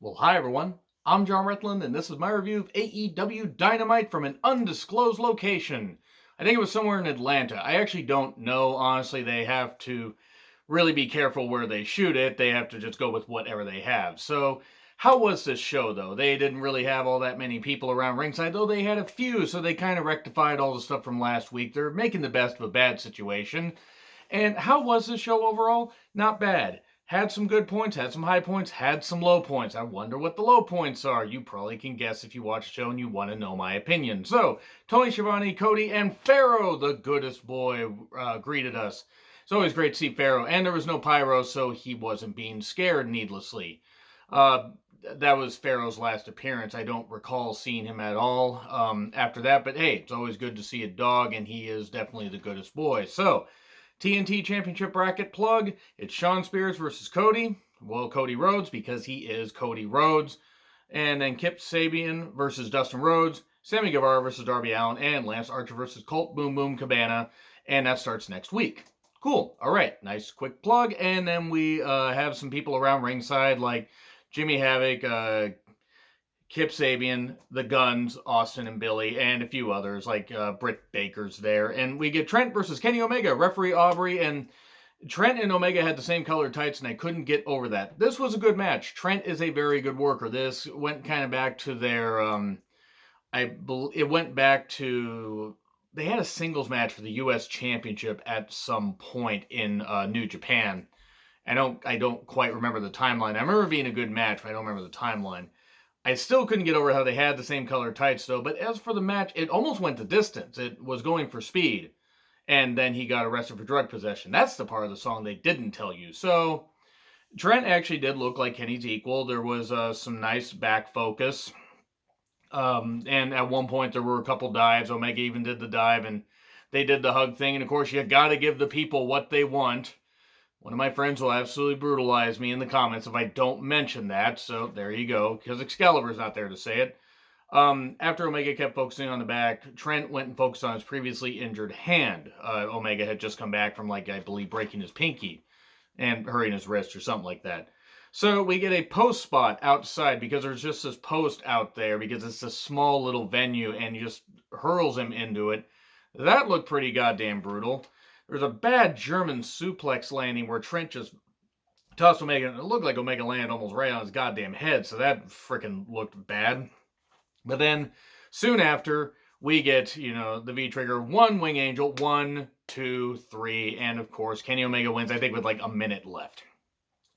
Well, hi everyone. I'm John Retland, and this is my review of AEW Dynamite from an undisclosed location. I think it was somewhere in Atlanta. I actually don't know. Honestly, they have to really be careful where they shoot it. They have to just go with whatever they have. So, how was this show, though? They didn't really have all that many people around ringside, though they had a few, so they kind of rectified all the stuff from last week. They're making the best of a bad situation. And how was the show overall? Not bad. Had some good points, had some high points, had some low points. I wonder what the low points are. You probably can guess if you watch the show and you want to know my opinion. So, Tony Schiavone, Cody, and Pharaoh, the goodest boy, greeted us. It's always great to see Pharaoh. And there was no pyro, so he wasn't being scared needlessly. That was Pharaoh's last appearance. I don't recall seeing him at all after that. But hey, it's always good to see a dog, and he is definitely the goodest boy. So, TNT Championship bracket plug. It's Shawn Spears versus Cody. Well, Cody Rhodes, because he is Cody Rhodes. And then Kip Sabian versus Dustin Rhodes. Sammy Guevara versus Darby Allin. And Lance Archer versus Colt Boom Boom Cabana. And that starts next week. Cool. All right. Nice quick plug. And then we have some people around ringside like Jimmy Havoc, Kip Sabian, the Guns, Austin and Billy, and a few others, like Britt Baker's there. And we get Trent versus Kenny Omega, referee Aubrey, and Trent and Omega had the same colored tights, and I couldn't get over that. This was a good match. Trent is a very good worker. This went kind of back to their, it went back to, they had a singles match for the U.S. Championship at some point in New Japan. I don't quite remember the timeline. I remember it being a good match, but I don't remember the timeline. I still couldn't get over how they had the same color tights, though. But as for the match, it almost went the distance. It was going for speed. And then he got arrested for drug possession. That's the part of the song they didn't tell you. So, Trent actually did look like Kenny's equal. There was some nice back focus. And at one point, there were a couple dives. Omega even did the dive, and they did the hug thing. And, of course, you got to give the people what they want. One of my friends will absolutely brutalize me in the comments if I don't mention that, so there you go, because Excalibur's not there to say it. After Omega kept focusing on the back, Trent went and focused on his previously injured hand. Omega had just come back from, I believe, breaking his pinky and hurting his wrist or something like that. So we get a post spot outside because there's just this post out there because it's a small little venue and he just hurls him into it. That looked pretty goddamn brutal. There's a bad German suplex landing where Trent just tossed Omega, and it looked like Omega landed almost right on his goddamn head, so that freaking looked bad. But then, soon after, we get, the V-Trigger, one Wing Angel, 1, 2, 3, and of course, Kenny Omega wins, I think, with like a minute left.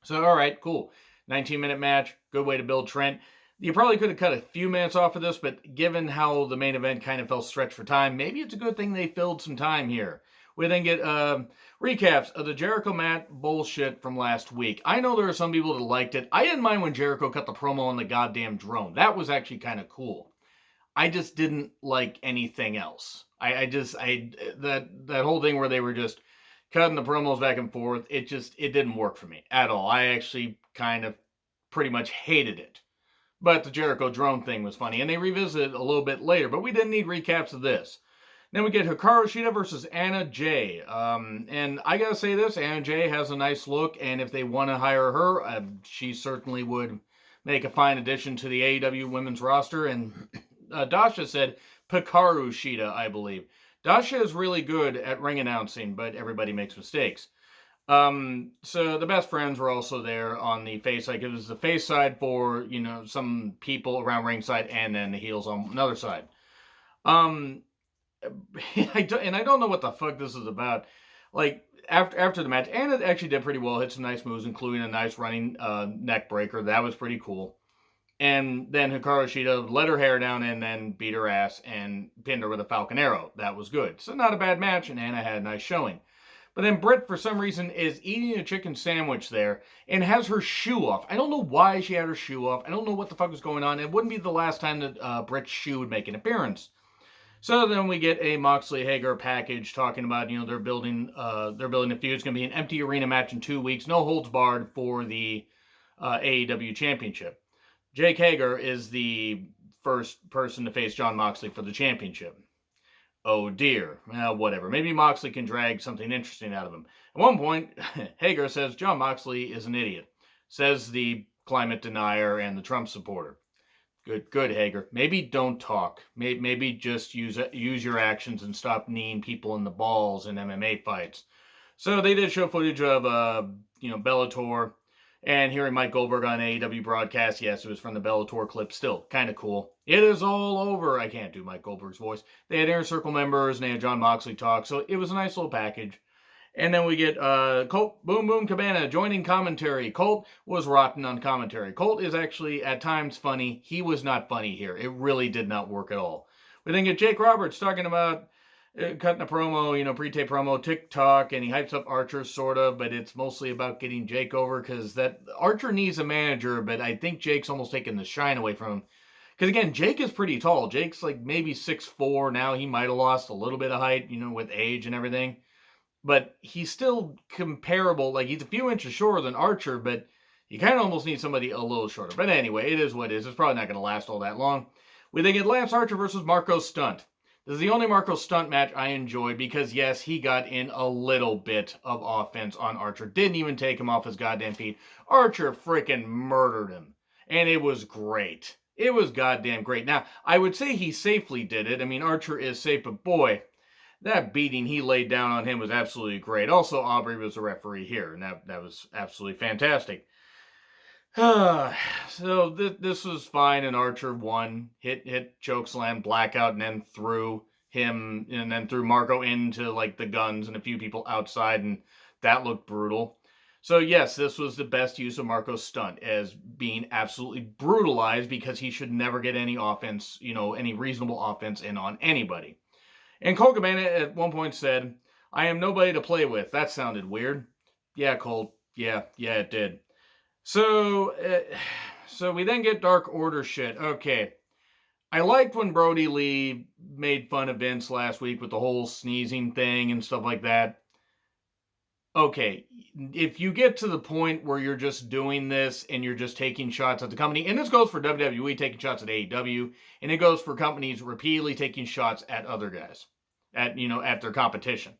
So, alright, cool. 19-minute match, good way to build Trent. You probably could have cut a few minutes off of this, but given how the main event kind of felt stretched for time, maybe it's a good thing they filled some time here. We then get recaps of the Jericho Matt bullshit from last week. I know there are some people that liked it. I didn't mind when Jericho cut the promo on the goddamn drone. That was actually kind of cool. I just didn't like anything else. That whole thing where they were just cutting the promos back and forth, it didn't work for me at all. I actually kind of pretty much hated it. But the Jericho drone thing was funny, and they revisited it a little bit later, but we didn't need recaps of this. Then we get Hikaru Shida versus Anna Jay. And I gotta say this, Anna Jay has a nice look, and if they want to hire her, she certainly would make a fine addition to the AEW women's roster. And Dasha said Hikaru Shida, I believe. Dasha is really good at ring announcing, but everybody makes mistakes. So the best friends were also there on the face side. It was the face side for, some people around ringside, and then the heels on another side. I don't know what the fuck this is about. Like, after the match, Anna actually did pretty well, hit some nice moves, including a nice running neck breaker. That was pretty cool. And then Hikaru Shida let her hair down and then beat her ass and pinned her with a Falcon Arrow. That was good. So not a bad match, and Anna had a nice showing. But then Britt, for some reason, is eating a chicken sandwich there and has her shoe off. I don't know why she had her shoe off. I don't know what the fuck was going on. It wouldn't be the last time that Britt's shoe would make an appearance. So then we get a Moxley Hager package talking about, they're building a feud. It's going to be an empty arena match in 2 weeks, no holds barred for the AEW Championship. Jake Hager is the first person to face Jon Moxley for the championship. Oh dear. Well, whatever. Maybe Moxley can drag something interesting out of him. At one point, Hager says Jon Moxley is an idiot. Says the climate denier and the Trump supporter. Good, Hager. Maybe don't talk. Maybe just use your actions and stop kneeing people in the balls in MMA fights. So they did show footage of Bellator, and hearing Mike Goldberg on AEW broadcast. Yes, it was from the Bellator clip. Still kind of cool. It is all over. I can't do Mike Goldberg's voice. They had Inner Circle members and they had John Moxley talk, so it was a nice little package. And then we get Colt Boom Boom Cabana joining commentary. Colt was rotten on commentary. Colt is actually at times funny. He was not funny here. It really did not work at all. We then get Jake Roberts talking about cutting a promo, pre-tape promo, TikTok, and he hypes up Archer sort of, but it's mostly about getting Jake over because that Archer needs a manager, but I think Jake's almost taking the shine away from him. Because again, Jake is pretty tall. Jake's like maybe 6'4" now. He might have lost a little bit of height, with age and everything. But he's still comparable. Like, he's a few inches shorter than Archer, but you kind of almost need somebody a little shorter. But anyway, it is what it is. It's probably not going to last all that long. We then get Lance Archer versus Marco Stunt. This is the only Marco Stunt match I enjoyed because, yes, he got in a little bit of offense on Archer. Didn't even take him off his goddamn feet. Archer freaking murdered him. And it was great. It was goddamn great. Now, I would say he safely did it. I mean, Archer is safe, but boy, that beating he laid down on him was absolutely great. Also, Aubrey was the referee here, and that was absolutely fantastic. So this was fine, and Archer won. Hit chokeslam, blackout, and then threw Marco into like the guns and a few people outside, and that looked brutal. So yes, this was the best use of Marco's Stunt as being absolutely brutalized because he should never get any offense, any reasonable offense in on anybody. And Colt Cabana at one point said, "I am nobody to play with." That sounded weird. Yeah, Colt. Yeah, it did. So we then get Dark Order shit. Okay. I liked when Brody Lee made fun of Vince last week with the whole sneezing thing and stuff like that. Okay, if you get to the point where you're just doing this and you're just taking shots at the company, and this goes for WWE taking shots at AEW, and it goes for companies repeatedly taking shots at other guys, at their competition.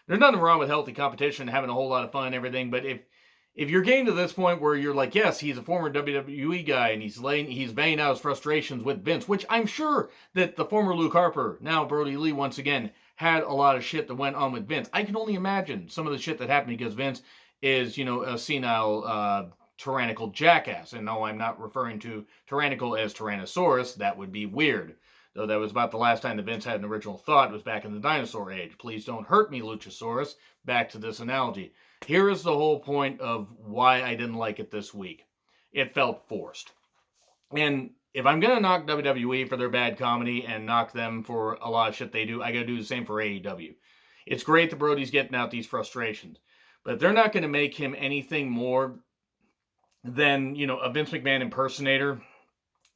There's nothing wrong with healthy competition, having a whole lot of fun and everything, but if you're getting to this point where you're like, yes, he's a former WWE guy and he's weighing out his frustrations with Vince, which I'm sure that the former Luke Harper, now Brody Lee once again, had a lot of shit that went on with Vince. I can only imagine some of the shit that happened because Vince is, a senile, tyrannical jackass. And no, I'm not referring to tyrannical as Tyrannosaurus. That would be weird. Though that was about the last time that Vince had an original thought, was back in the dinosaur age. Please don't hurt me, Luchasaurus. Back to this analogy. Here is the whole point of why I didn't like it this week. It felt forced. And if I'm going to knock WWE for their bad comedy and knock them for a lot of shit they do, I got to do the same for AEW. It's great that Brody's getting out these frustrations. But if they're not going to make him anything more than, a Vince McMahon impersonator,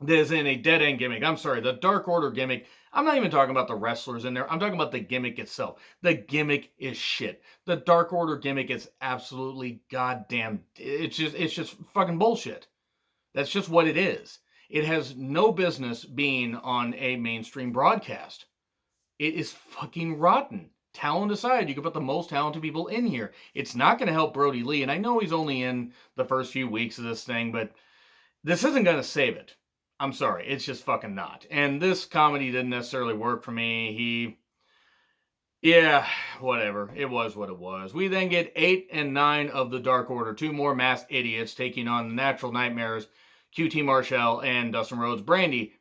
there's in a dead-end gimmick. I'm sorry, the Dark Order gimmick. I'm not even talking about the wrestlers in there. I'm talking about the gimmick itself. The gimmick is shit. The Dark Order gimmick is absolutely goddamn. It's just fucking bullshit. That's just what it is. It has no business being on a mainstream broadcast. It is fucking rotten. Talent aside, you can put the most talented people in here. It's not going to help Brody Lee, and I know he's only in the first few weeks of this thing, but this isn't going to save it. I'm sorry, it's just fucking not. And this comedy didn't necessarily work for me. Whatever. It was what it was. We then get 8 and 9 of the Dark Order. 2 more masked idiots taking on the Natural Nightmares, QT Marshall, and Dustin Rhodes. Brandy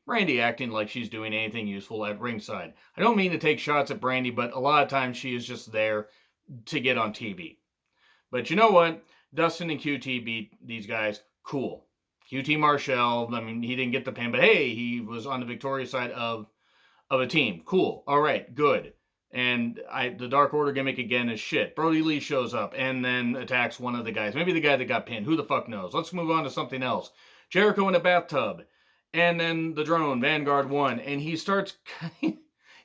acting like she's doing anything useful at ringside. I don't mean to take shots at Brandy, but a lot of times she is just there to get on TV. But you know what? Dustin and QT beat these guys. Cool. QT Marshall, he didn't get the pin, but hey, he was on the victorious side of a team. Cool. All right, good. And the Dark Order gimmick again is shit. Brody Lee shows up and then attacks one of the guys. Maybe the guy that got pinned. Who the fuck knows? Let's move on to something else. Jericho in a bathtub. And then the drone, Vanguard 1. And he starts...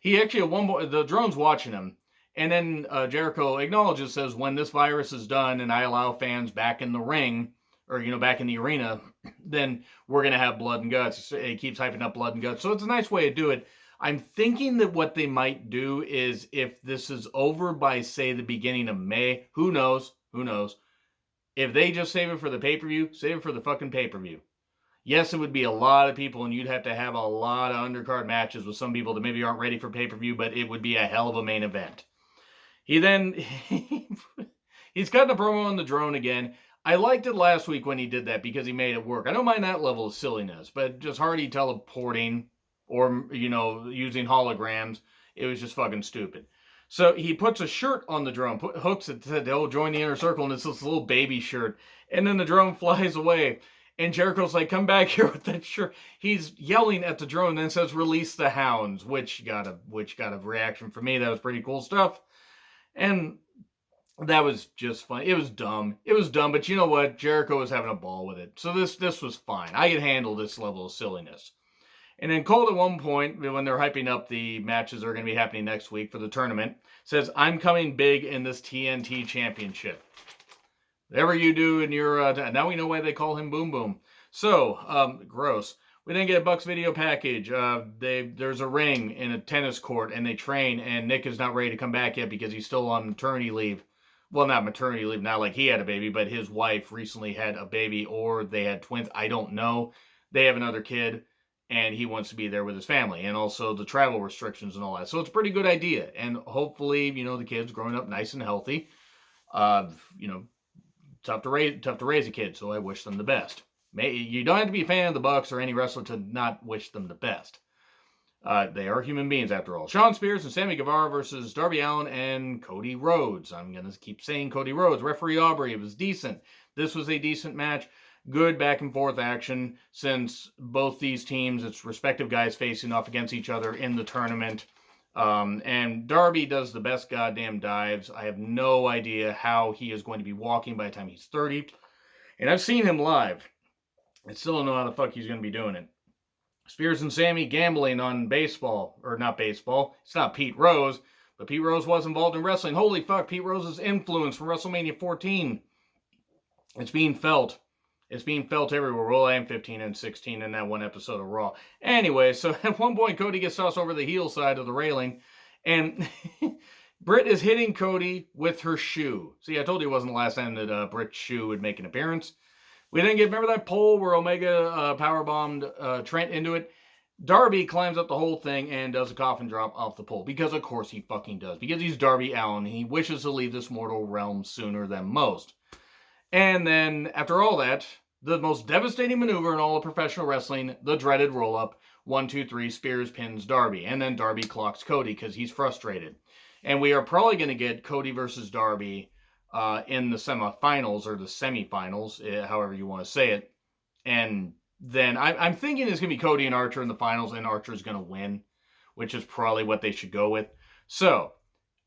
he actually, at one point, the drone's watching him. And then Jericho acknowledges, says, when this virus is done and I allow fans back in the ring, or, back in the arena, then we're going to have blood and guts. He keeps hyping up blood and guts. So it's a nice way to do it. I'm thinking that what they might do is if this is over by, say, the beginning of May, who knows, If they just save it for the pay-per-view, save it for the fucking pay-per-view. Yes, it would be a lot of people, and you'd have to have a lot of undercard matches with some people that maybe aren't ready for pay-per-view, but it would be a hell of a main event. He's cutting a promo on the drone again. I liked it last week when he did that because he made it work. I don't mind that level of silliness, but just Hardy teleporting or, using holograms, it was just fucking stupid. So he puts a shirt on the drone, hooks it, said, "Oh, join the inner circle," and it's this little baby shirt. And then the drone flies away. And Jericho's like, "Come back here with that shirt." He's yelling at the drone, then says, "Release the hounds," which got a reaction from me. That was pretty cool stuff. And that was just fun. It was dumb. But you know what? Jericho was having a ball with it. So this was fine. I could handle this level of silliness. And then Cole, at one point, when they're hyping up the matches that are going to be happening next week for the tournament, says, "I'm coming big in this TNT championship." Whatever you do in your... now we know why they call him Boom Boom. So, gross. We then get a Bucks video package. There's a ring in a tennis court, and they train, and Nick is not ready to come back yet because he's still on maternity leave. Well, not maternity leave, not like he had a baby, but his wife recently had a baby, or they had twins. I don't know. They have another kid, and he wants to be there with his family, and also the travel restrictions and all that. So it's a pretty good idea, and hopefully, the kid's growing up nice and healthy. Tough to raise a kid, so I wish them the best. You don't have to be a fan of the Bucks or any wrestler to not wish them the best. They are human beings, after all. Shawn Spears and Sammy Guevara versus Darby Allin and Cody Rhodes. I'm going to keep saying Cody Rhodes. Referee Aubrey, it was decent. This was a decent match. Good back and forth action, since both these teams, it's respective guys facing off against each other in the tournament. And Darby does the best goddamn dives. I have no idea how he is going to be walking by the time he's 30. And I've seen him live. I still don't know how the fuck he's going to be doing it. Spears and Sammy gambling on baseball. Or not baseball. It's not Pete Rose. But Pete Rose was involved in wrestling. Holy fuck, Pete Rose's influence from WrestleMania 14. It's being felt. It's being felt everywhere. Well, I am 15 and 16 in that one episode of Raw. Anyway, so at one point, Cody gets tossed over the heel side of the railing. And Britt is hitting Cody with her shoe. See, I told you it wasn't the last time that Britt's shoe would make an appearance. We then remember that pole where Omega powerbombed Trent into it? Darby climbs up the whole thing and does a coffin drop off the pole. Because of course he fucking does. Because he's Darby Allin. He wishes to leave this mortal realm sooner than most. And then, after all that, the most devastating maneuver in all of professional wrestling, the dreaded roll-up. 1, 2, 3, Spears pins Darby. And then Darby clocks Cody because he's frustrated. And we are probably going to get Cody versus Darby in the semifinals, or the semifinals, however you want to say it. And then I'm thinking it's going to be Cody and Archer in the finals, and Archer's going to win, which is probably what they should go with. So,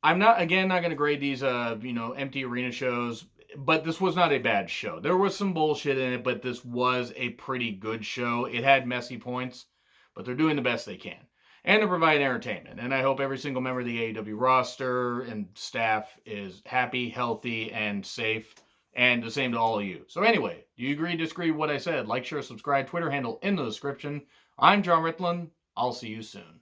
I'm not going to grade these, empty arena shows. But this was not a bad show. There was some bullshit in it, but this was a pretty good show. It had messy points, but they're doing the best they can. And to provide entertainment. And I hope every single member of the AEW roster and staff is happy, healthy, and safe. And the same to all of you. So anyway, do you agree, disagree with what I said? Like, share, subscribe, Twitter handle in the description. I'm John Ritlin. I'll see you soon.